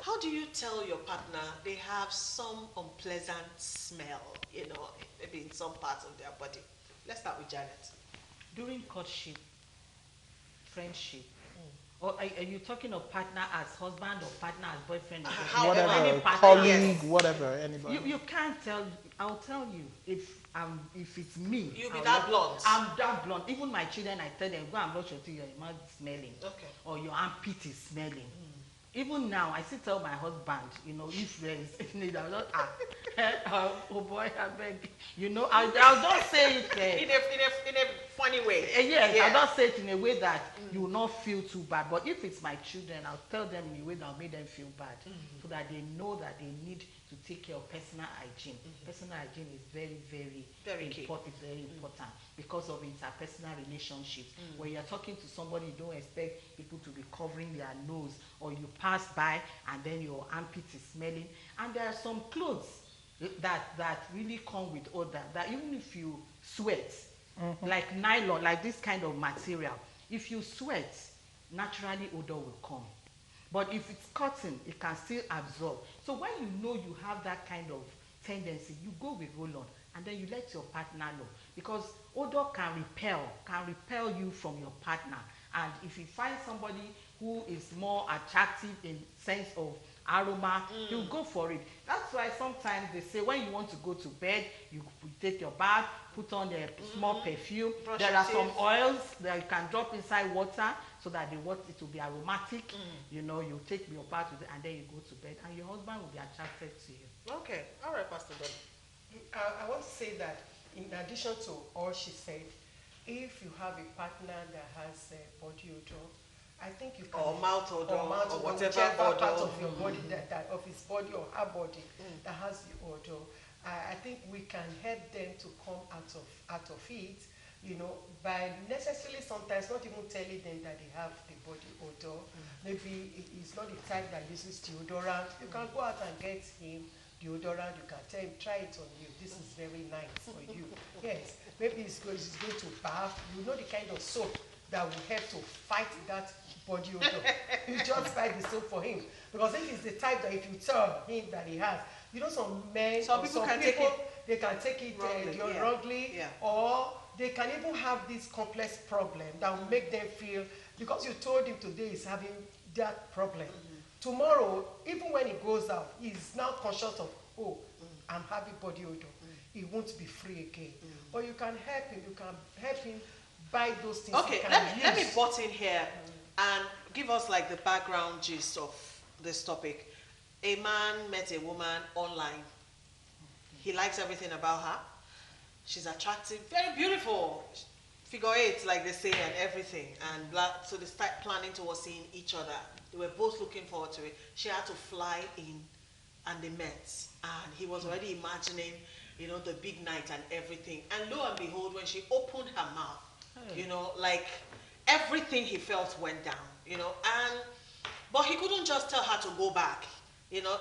How do you tell your partner they have some unpleasant smell, maybe in some parts of their body? Let's start with Janet. During courtship, friendship, or are you talking of partner as husband or partner as boyfriend or girlfriend? However, Any Whatever, partner, colleague, yes. whatever, anybody. You can't tell. I'll tell you if it's me. You'll be that blunt. I'm that blunt. Even my children, I tell them, go and brush your teeth. Your mouth is smelling, Okay. or your armpit is smelling. Even now, I still tell my husband, if there is need, I'll just oh boy, I beg, I'll just say it. In a funny way. Yes, Yeah. I'll just say it in a way that you will not feel too bad. But if it's my children, I'll tell them in a way that will make them feel bad, so that they know that they need to take care of personal hygiene. Personal hygiene is very, very, Very key. important. It's very important because of interpersonal relationships. When you're talking to somebody, you don't expect people to be covering their nose, or you pass by and then your armpit is smelling. And there are some clothes that really come with odor, that even if you sweat, like nylon, like this kind of material, if you sweat, naturally odor will come. But if it's cotton, it can still absorb. So when you know you have that kind of tendency, you go with roll-on, and then you let your partner know, because odor can repel you from your partner. And if you find somebody who is more attractive in sense of aroma, you go for it. That's why sometimes they say when you want to go to bed, you take your bath, put on a small perfume. Brush There your are some teeth. oils that you can drop inside water, so that the water, it will be aromatic. You take your bath with it, and then you go to bed, and your husband will be attracted to you. Okay. All right, Pastor Don. I want to say that in addition to all she said, if you have a partner that has body odor, I think you can, Or mouth odor, or whatever whichever odor. part of your body that of his body or her body that has the odor. I think we can help them to come out of it, by necessarily sometimes not even telling them that they have the body odor. Maybe it's not the type that uses deodorant. You can go out and get him deodorant. You can tell him, try it on you. This is very nice for you. Yes, maybe he's going to bath. You know the kind of soap that will help to fight that body odor. You just buy the soap for him, because if it's the type that if you tell him that he has, some men, Some people can take it they can take it wrongly, Yeah. or they can even have this complex problem that will make them feel, because you told him today he's having that problem. Tomorrow, even when he goes out, he's now conscious of, I'm having body odor. He won't be free again. But you can help him. You can help him buy those things. Okay, he can let me use. butt in here and give us like the background gist of this topic. A man met a woman online. He likes everything about her. She's attractive, very beautiful, figure eight, like they say, and everything. And so they start planning towards seeing each other. They were both looking forward to it. She had to fly in, and they met. And he was already imagining, the big night and everything. And lo and behold, when she opened her mouth, like everything he felt went down, but he couldn't just tell her to go back.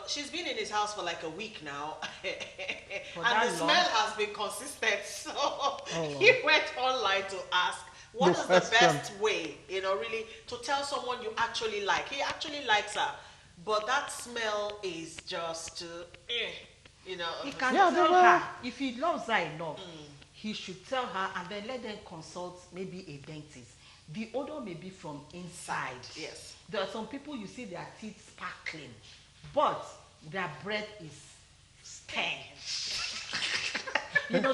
She's been in his house for like a week now, and the smell has been consistent. So he went online to ask, what is the best way, really to tell someone you actually like? He actually likes her, but that smell is just, He can tell her, if he loves her enough, he should tell her, and then let them consult maybe a dentist. The odor may be from inside. Yes. There are some people, you see their teeth sparkling, but their breath is stank.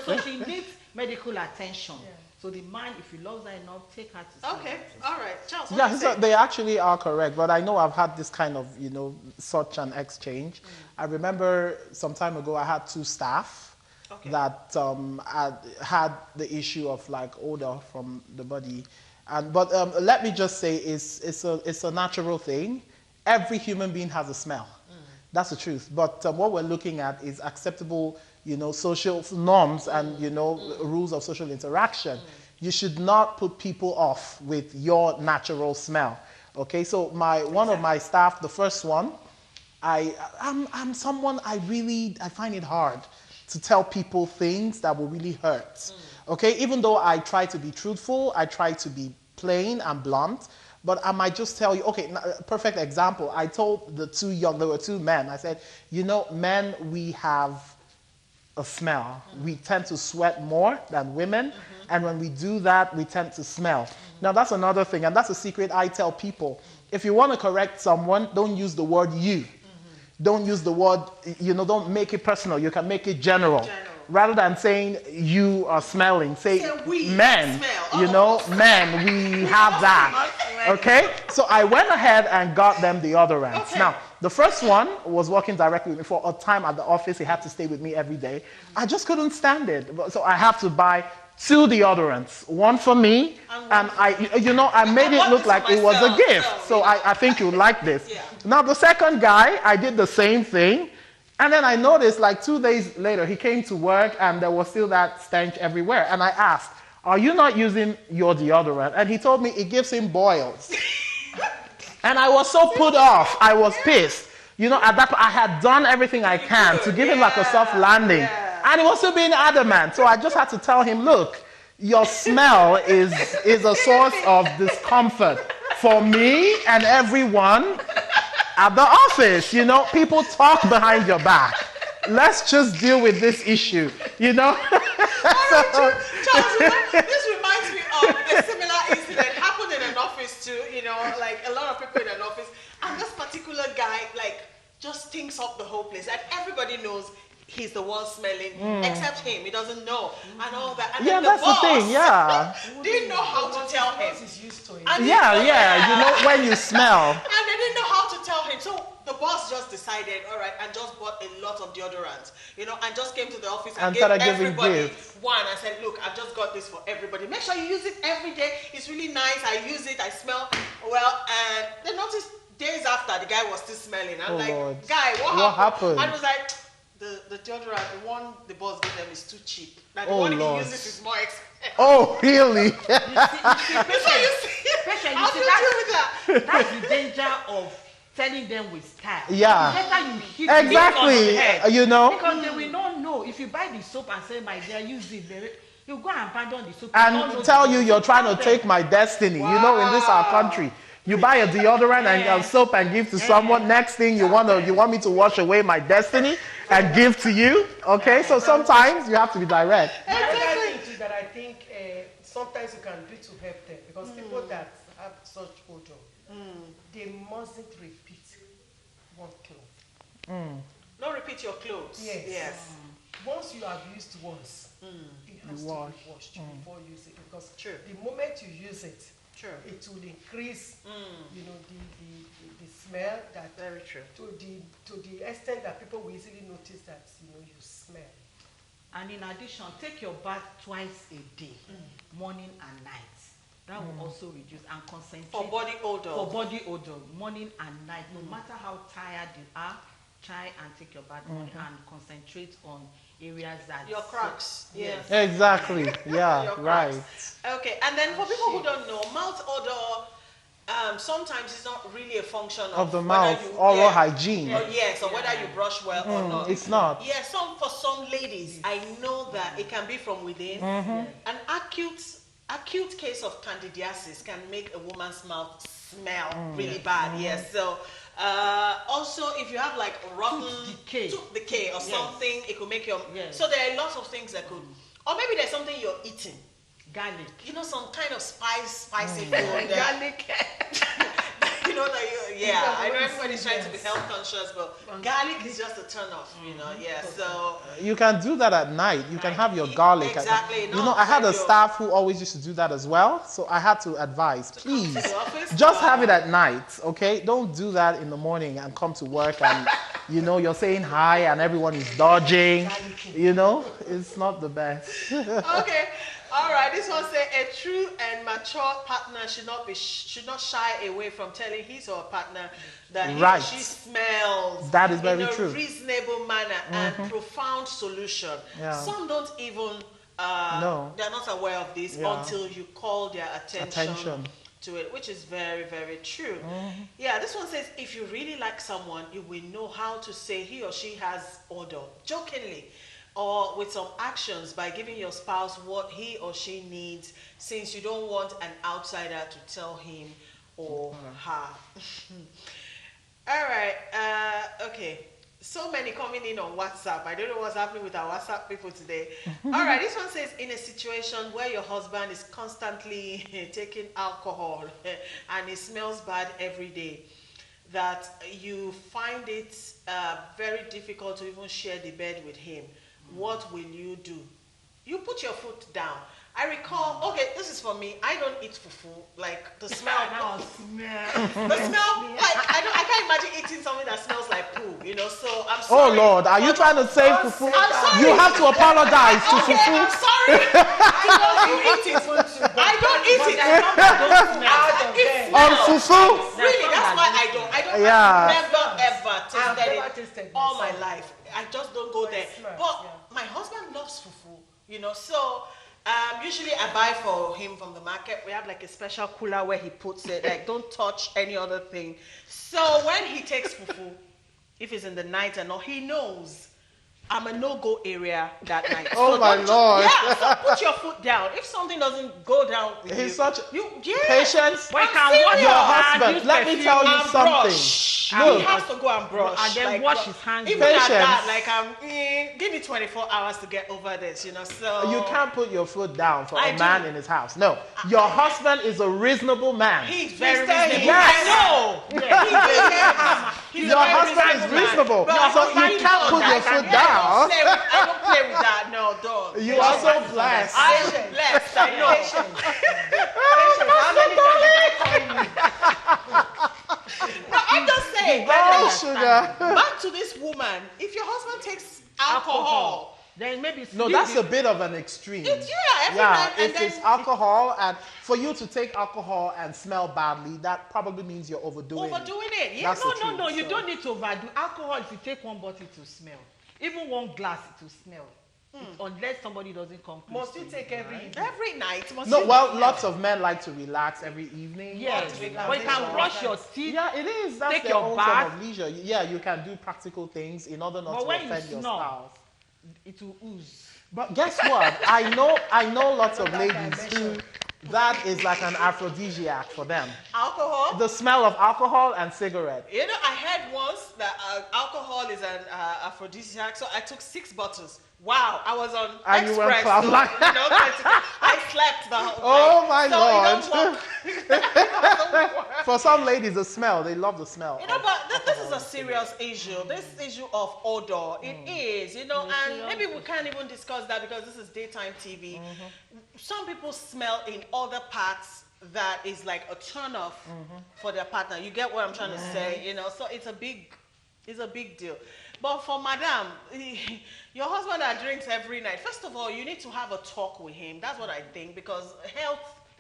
So she needs medical attention. Yeah. So the man, if he loves her enough, take her to see Okay, all right. Charles, Yeah, they actually are correct, but I know I've had this kind of, such an exchange. I remember some time ago I had two staff that had the issue of like odor from the body. But let me just say, it's a natural thing. Every human being has a smell. That's the truth. But what we're looking at is acceptable, social norms and, rules of social interaction. You should not put people off with your natural smell. Okay, so one of my staff, the first one, I'm someone I find it hard to tell people things that will really hurt. Okay, even though I try to be truthful, I try to be plain and blunt, But I might just tell you, okay, perfect example. I told there were two men. I said, men, we have a smell. We tend to sweat more than women. And when we do that, we tend to smell. Now, that's another thing. And that's a secret I tell people. If you want to correct someone, don't use the word you. Don't use the word, don't make it personal. You can make it general. Rather than saying you are smelling, say men, men, we have that. Okay? So I went ahead and got them deodorants. Okay. Now, the first one was working directly with me for a time at the office. He had to stay with me every day. I just couldn't stand it. So I have to buy 2 deodorants, one for me, and I made it look like it was a gift. So I think you like this. Yeah. Now, the second guy, I did the same thing. And then I noticed, like 2 days later, he came to work and there was still that stench everywhere. And I asked, are you not using your deodorant? And he told me it gives him boils. And I was so put off. I was pissed. At that point, I had done everything I can to give him like a soft landing. Yeah. And he was still being adamant. So I just had to tell him, look, your smell is a source of discomfort for me and everyone at the office. People talk behind your back. Let's just deal with this issue, Charles, this reminds me of a similar incident happened in an office too, like a lot of people in an office, and this particular guy, just stinks up the whole place, and everybody knows he's the one smelling, except him. He doesn't know, and all that. And then the boss, the thing, yeah. Didn't know how to tell him. He's used to it. When you smell. And they didn't know how to tell him. So the boss just decided, all right, and just bought a lot of deodorants, and just came to the office and gave everybody one. I said, look, I've just got this for everybody. Make sure you use it every day. It's really nice. I use it. I smell well. And they noticed days after, the guy was still smelling. I'm Lord. Guy, what happened? And I was like, the deodorant, the one the boss gave them is too cheap. Like the one Lord. he uses is more expensive. Oh, really? That's the danger of telling them with style. Yeah. Better you hit exactly. The head, Because they will not know. If you buy the soap and say, my dear, use it, you go and abandon the soap. And tell you're trying to take my destiny. Wow. In this our country. You buy a deodorant and a soap and give to someone. Next thing you want me to wash away my destiny and give to you. Okay, so sometimes you have to be direct. Exactly. That I think sometimes you can do to help them, because people that have such odor, they mustn't repeat one cloth. Don't repeat your clothes. Yes. Once you have used once, it has to be washed before using it, because the moment you use it, it will increase, the smell. That very true. To the extent that people will easily notice that you smell. And in addition, take your bath twice a day, morning and night. That will also reduce and concentrate for body odor. For body odor, morning and night. No matter how tired you are, try and take your bath morning and concentrate on areas that your cracks. Yes. Exactly. Yeah. Right. Okay. And then for people who don't know, mouth odor sometimes it's not really a function of the mouth, oral hygiene. Or whether you brush well or not. It's not. Yeah. For some ladies, I know that it can be from within. An acute case of candidiasis can make a woman's mouth smell really bad. Yes. So also if you have like rotten tooth decay or something, it could make your so there are lots of things that could, or maybe there's something you're eating, garlic, some kind of spicy food, garlic. I know everybody's trying to be health conscious, but garlic is just a turn off, so you can do that at night. You can have your garlic. Exactly. I had a staff who always used to do that as well, so I had to advise, please, just have it at night, okay? Don't do that in the morning and come to work and, you're saying hi and everyone is dodging, it's not the best. Okay. All right, this one says a true and mature partner should not shy away from telling his or her partner that he or she smells. That is very true. In a reasonable manner and profound solution. Yeah. Some don't even they're not aware of this until you call their attention to it, which is very, very true. Yeah, this one says if you really like someone, you will know how to say he or she has odor, jokingly, or with some actions by giving your spouse what he or she needs, since you don't want an outsider to tell him or her. All right. Okay. So many coming in on WhatsApp. I don't know what's happening with our WhatsApp people today. All right. This one says, in a situation where your husband is constantly taking alcohol and he smells bad every day, that you find it very difficult to even share the bed with him, what will you do? You put your foot down. I recall, okay, this is for me. I don't eat fufu. Like the smell. The smell. Like I can't imagine eating something that smells like poo. You know. So I'm sorry. Oh Lord, are you trying to say fufu? I'm sorry. You have to apologize to Okay, fufu. I'm sorry. I don't eat it. I don't eat it. On fufu? Really, that's why I don't. Yeah. I've never tasted it all my myself. life. I just don't go there. But my husband loves fufu. You know, so. Usually I buy for him from the market. We have like a special cooler where he puts it, like don't touch any other thing. So when he takes fufu, if it's in the night and all, he knows I'm a no-go area that night. Oh so my Lord. Yeah, so put your foot down. If something doesn't go down with He's such I'm patience. serious. Your husband, let me tell you something. Look, he has to go and brush. And then like, wash his hands. Even at that, like give me 24 hours to get over this, you know. So You can't put your foot down for I a man do. in his house. No. Your husband is a reasonable man. He's very Yes. reasonable. I know. He's Your a very husband is man. reasonable. But So you can't put your foot down. I don't play with that. No, don't. You are so blessed. I am blessed. I know. How many times did I call you? No, I'm just saying. Oh, sugar. Back to this woman. If your husband takes alcohol, then maybe No, that's a bit of an extreme. every night, and if then it's alcohol, and for you to take alcohol and smell badly, that probably means you're overdoing it. it. Yeah. That's the truth. No, you So- don't need to overdo. Alcohol, if you take one bottle, it will smell. Even one glass, it will smell. Unless somebody doesn't come close Must to you take every evening? Every night. Must No, you- well, lots of men like to relax every evening. Yes, Relaxation. but you can brush your teeth. Yeah, it is. That's Take their your own bath. form of leisure. Yeah, you can do practical things in order not But to when you offend your snore, spouse. it will ooze. But guess what? I know lots of ladies who that is like an aphrodisiac for them. alcohol. The smell of alcohol and cigarette. You know, I heard once that alcohol is an aphrodisiac, so I took 6 bottles. Wow, I was on And you went Express. cloud So, nine. I slept the whole Oh night. my Lord. So it don't work. For some ladies, the smell, they love the smell. You know, of but this is alcohol a and serious issue. This issue of odor, it is, you know, and maybe we can't even discuss that because this is daytime TV. Some people smell in other parts that is like a turn off for their partner. You get what I'm trying to say, you know? So it's a big deal. But for madam, your husband that drinks every night, first of all, you need to have a talk with him. That's what I think, because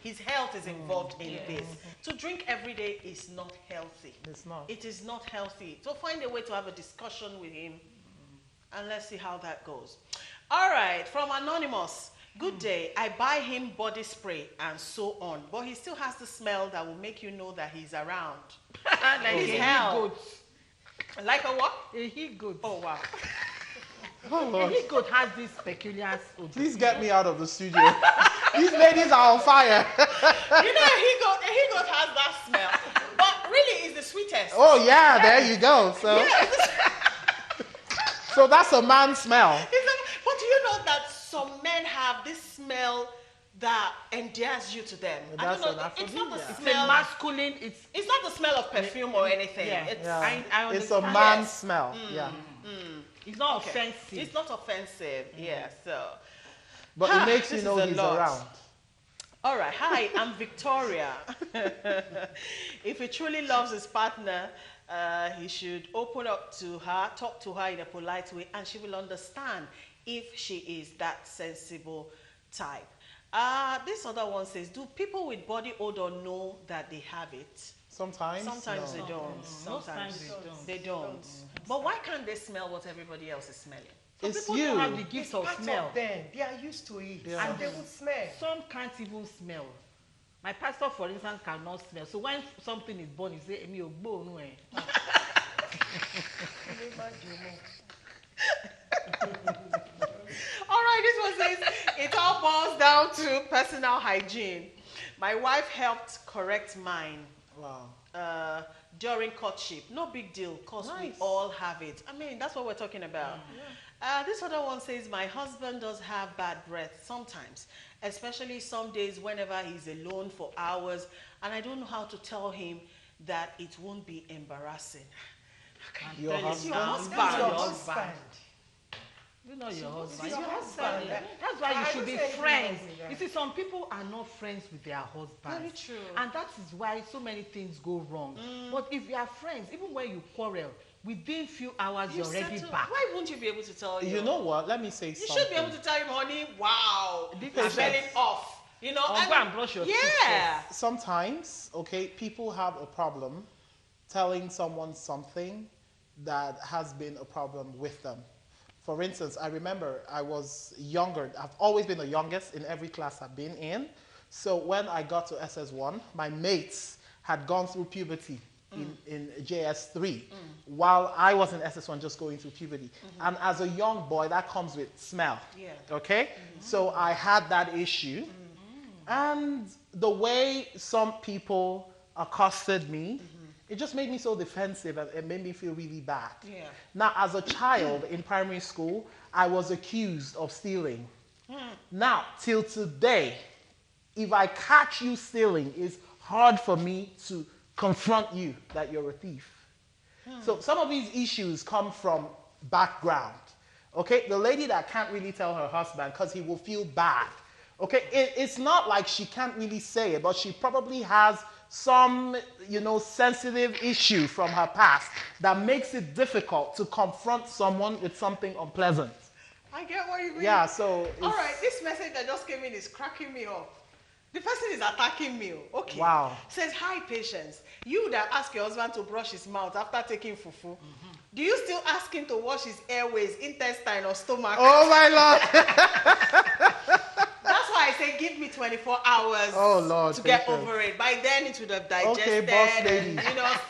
his health is involved in this. To drink every day is not healthy. It's not. It is not healthy. So find a way to have a discussion with him, and let's see how that goes. All right, from Anonymous. Good day. I buy him body spray and so on, but he still has the smell that will make you know that he's around. Like His a hell. he-goat. Like a what? A he-goat. Oh, wow. Oh, A Lord. he-goat has this peculiar odor. Please get me out of the studio. These ladies are on fire. You know, he goat has that smell, but really it's the sweetest. Oh yeah, there you go. So, Yeah, so that's a man smell. but do you know that some men have this smell that endears you to them? I That's don't know. an It's not the aphrodisiac. It's a smell. masculine. It's not the smell of perfume or anything. Yeah. It's, Yeah. I It's a understand. man Yes. smell. Yeah. It's not okay. offensive. It's not offensive. Yeah. So. But it makes you This know is a he's lot. around. All right. Hi, I'm Victoria. If he truly loves his partner, he should open up to her, talk to her in a polite way, and she will understand if she is that sensible type. This other one says, do people with body odor know that they have it? Sometimes. Sometimes no. they don't. Most times they don't. They don't. But why can't they smell what everybody else is smelling? It's People you. don't have the It's gift of part smell. of them. They are used to it. Yeah. And they will smell. Some can't even smell. My pastor, for instance, cannot smell. So when something is born, he say, "Emi ogbo nu e." All right, this one says, it all boils down to personal hygiene. My wife helped correct mine. Wow. During courtship. No big deal, because we Nice. all have it. I mean, that's what we're talking about. This other one says, my husband does have bad breath sometimes, especially some days whenever he's alone for hours, and I don't know how to tell him that it won't be embarrassing. Your It's your husband? husband. Your husband. You know your husband. Your husband. That's why you I should don't be say anything friends. wrong with that. You see, some people are not friends with their husbands. Very true. And that is why so many things go wrong. But if you are friends, even when you quarrel, within few hours you're already settle. back. Why won't you be able to tell him? You know what? Let me say You something. should be able to tell him, honey, wow, Different. smelling off. You know, Or go and brush your teeth yeah. Sometimes, okay, people have a problem telling someone something that has been a problem with them. For instance, I remember I was younger. I've always been the youngest in every class I've been in. So when I got to SS1, my mates had gone through puberty in JS3 while I was in SS1 just going through puberty. And as a young boy, that comes with smell. Yeah. Okay? So I had that issue. And the way some people accosted me, it just made me so defensive and it made me feel really bad. Yeah. Now, as a child in primary school, I was accused of stealing. Now, till today, if I catch you stealing, it's hard for me to confront you that you're a thief. So some of these issues come from background. Okay, the lady that can't really tell her husband because he will feel bad. Okay, it's not like she can't really say it, but she probably has some, sensitive issue from her past that makes it difficult to confront someone with something unpleasant. I get what you mean. Yeah, so All right, this message that just came in is cracking me up. The person is attacking me. Okay. Wow. Says, hi, Patience. You that ask your husband to brush his mouth after taking fufu, do you still ask him to wash his airways, intestine, or stomach? Oh my Lord. That's why I say give me 24 hours Oh, Lord, to get Patience. over it. By then it would have digested. Okay, boss lady.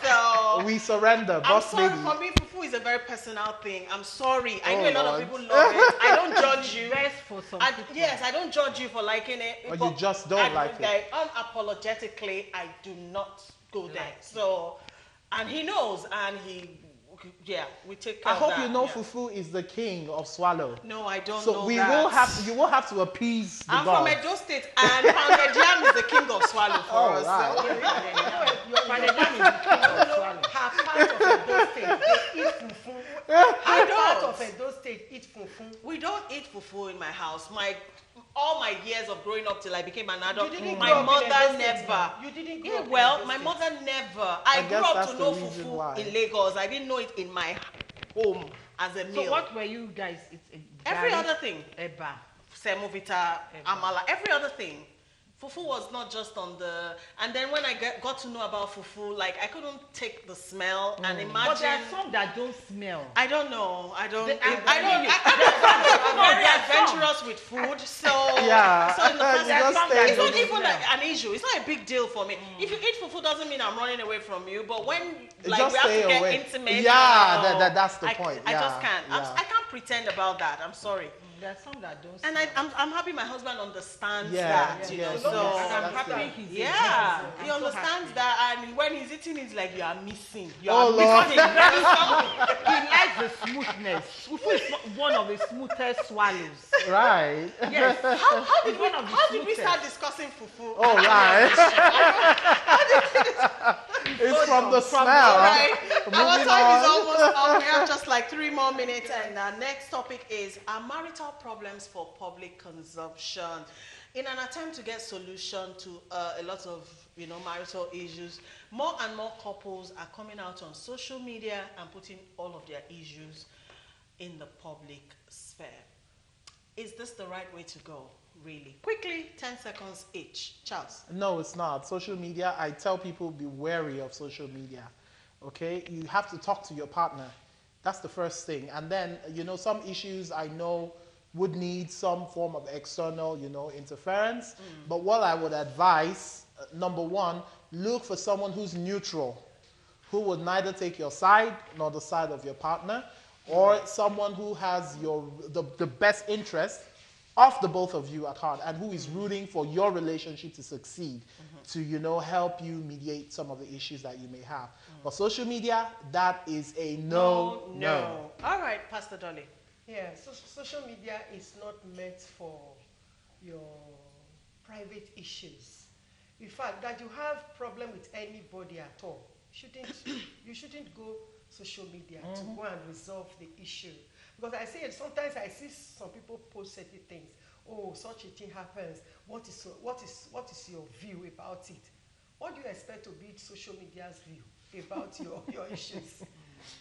So We surrender, I'm boss sorry lady. for me. Fufu is a very personal thing. I'm sorry. I Oh, know a lot Lord. of people love it. I don't judge you. Best for some people. Yes, I don't judge you for liking it. Or but you just don't like it. Unapologetically, I do not go there. Like it. So, and he knows, and we take care I of hope that. you know Fufu is the king of swallow. No, I don't So know you that. will have to appease the I'm gods. from Edo State, and pounded yam is the king of swallow for Oh, us. right. So. Her part of Edo State, they eat fufu. I Her don't. part of Edo State eat fufu. We don't eat fufu in my house. All my years of growing up till I became an adult, You didn't my grow up in mother Edo State, never. now. You didn't grow Yeah, up in well, Edo my State. mother never. I grew guess up that's to the know reason fufu why. in Lagos. I didn't know it in my home as a meal. So what were you guys eating? Every Garri, other thing. Eba. Semovita, amala, every other thing. Fufu was not just on the. And then when I got to know about fufu, like I couldn't take the smell and imagine. But there are some that don't smell. I don't know. I don't. They- I'm No, very there are some. adventurous with food, so Yeah. So in the first You just some stay that it's not with don't even smell. like an issue. It's not a big deal for me. If you eat fufu, doesn't mean I'm running away from you. But when like Just we have stay to get away. intimate, Yeah, no, that's the point. I just Yeah, can't. yeah. I can't pretend about that. I'm sorry. There are some that don't And smell. I'm happy my husband understands Yeah, that. You yeah, know, yes, so. And I'm that's happy it. he's a Yeah, gentleman. he I'm so understands happy. that, and when he's eating, it's like you are missing. You Oh, are Lord. missing. There is something. He likes the smoothness. Fufu is one of the smoothest swallows. Right. Yes. How did It's we one of the how did we smoothest. start discussing fufu? Oh, right. It's from the smell. All right, our Moving time is on. almost up. We have just like 3 more minutes, and our next topic is our marital problems for public consumption. In an attempt to get solution to a lot of marital issues, more and more couples are coming out on social media and putting all of their issues in the public sphere. Is this the right way to go? Really? Quickly, 10 seconds each. Charles. No, it's not. Social media, I tell people be wary of social media. Okay? You have to talk to your partner. That's the first thing. And then, some issues I know would need some form of external, interference. But what I would advise, number one, look for someone who's neutral, who would neither take your side nor the side of your partner, or someone who has the best interest of the both of you at heart and who is rooting for your relationship to succeed, to, you know, help you mediate some of the issues that you may have. But social media, that is a no. All right, Pastor Dolly. Yeah, so social media is not meant for your private issues. In fact, that you have problem with anybody at all, you shouldn't go social media to go and resolve the issue. Because sometimes I see some people post certain things. Oh, such a thing happens. What is your view about it? What do you expect to be social media's view about your issues?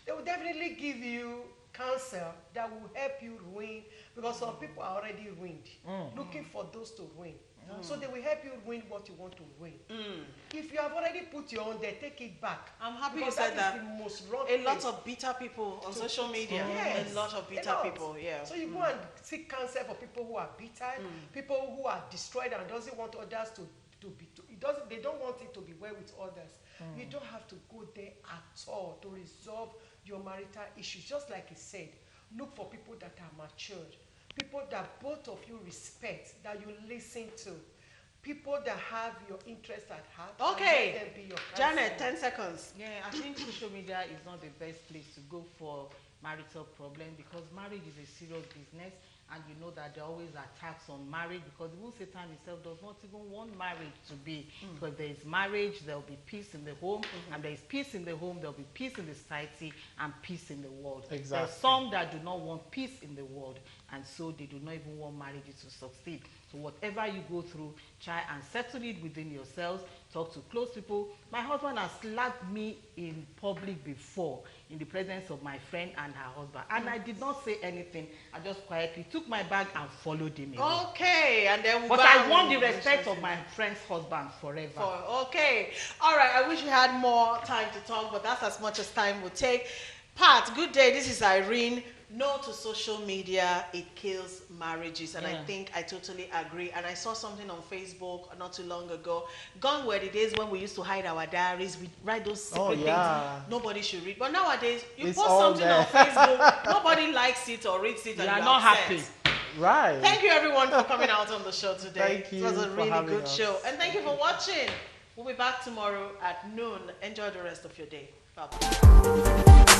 They will definitely give you counsel that will help you win, because some people are already ruined, looking for those to win. So they will help you win what you want to win. If you have already put your own there, take it back. I'm happy you said that. Is the most wrong a lot of bitter people on social media. Yes, a lot of bitter people. Yeah. So you go and seek counsel for people who are bitter, people who are destroyed and doesn't want others they don't want it to be well with others. You don't have to go there at all to resolve your marital issues. Just like he said, look for people that are matured, people that both of you respect, that you listen to, people that have your interest at heart. Okay, and let them be your Janet, 10 seconds. Yeah, I think social media is not the best place to go for marital problem, because marriage is a serious business, and you know that there are always attacks on marriage, because even Satan himself does not even want marriage to be. So if there is marriage, there will be peace in the home, and there is peace in the home, there will be peace in the society, and peace in the world. Exactly. There are some that do not want peace in the world, and so they do not even want marriages to succeed. So whatever you go through, try and settle it within yourselves. Talk to close people. My husband has slapped me in public before, in the presence of my friend and her husband, and I did not say anything. I just quietly took my bag and followed him away. Okay, and then But I want the respect of my friend's husband forever. Okay, all right. I wish we had more time to talk, but that's as much as time will take. Pat, good day. This is Irene. No to social media, it kills marriages, and I think I totally agree. And I saw something on Facebook not too long ago. Gone were the days when we used to hide our diaries. We write those secret things nobody should read. But nowadays, you post something on Facebook, nobody likes it or reads it, and you are not happy. Right. Thank you, everyone, for coming out on the show today. Thank you. It was a really good us. show. And thank you for watching. We'll be back tomorrow at noon. Enjoy the rest of your day. Bye-bye.